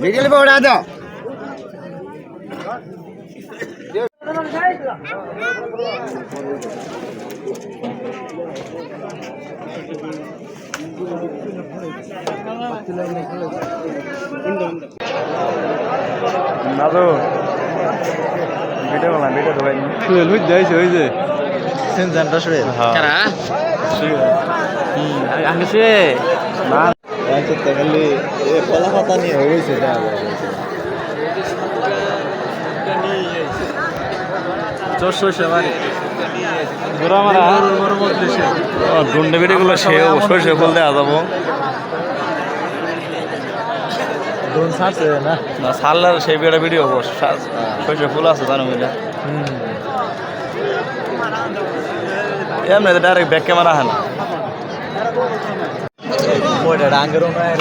बिजली पे उड़ा दो দাদু ভিডিও বানাই ভিডিও ধোয়াই শুয়ে লুই যাইছে ওই যে সেন জানটা শুয়ে কারা শুয়ে আগে শুয়ে না আচ্ছা তাহলে এ কলা পাতা নিয়ে হয়েছে এটা জোর সরষে বাড়ি ঘোরা মারা মোর মধ্যে সে গুন্ডে ভিডিওগুলো সেও সরষে ফুল দেওয়া যাবো দোন ছাড়ছে না না সাল্লার সেই ভিডিও ভিডিও সরষে ফুল আছে জানো বুঝলে এমনি ডাইরেক্ট ব্যাক ক্যামেরা হয় না ওইটা আঙ্গের উনায়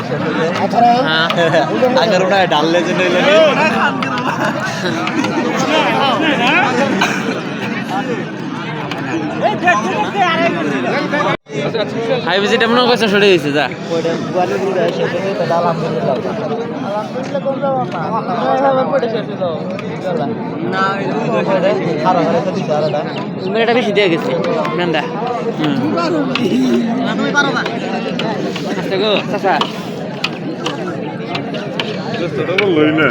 আঙ্গের উনায় ডাললে যে নইলে হাই ভিজিট এমন কথা সরে গেছে যা ওইটা বাড়ি ঘুরে এসে তো আলহামদুলিল্লাহ না খারাপ হলে তো দিতে আলাদা এটা বেশি দিয়ে গেছে মেন্দা তুমি পারো না আচ্ছা গো চাচা লই না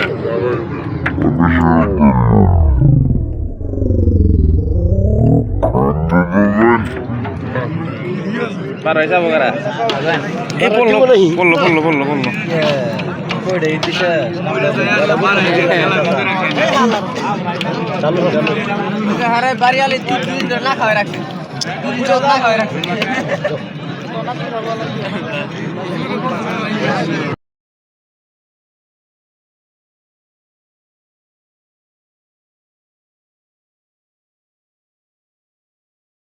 পারো যাবো কারা এই পড়লো বললো বললো বললো বললো ওইটা এই দিশা চালু চালু আরে বাড়ি আলে দুদিন না খাওয়া রাখছে দুদিন না খাওয়া রাখছে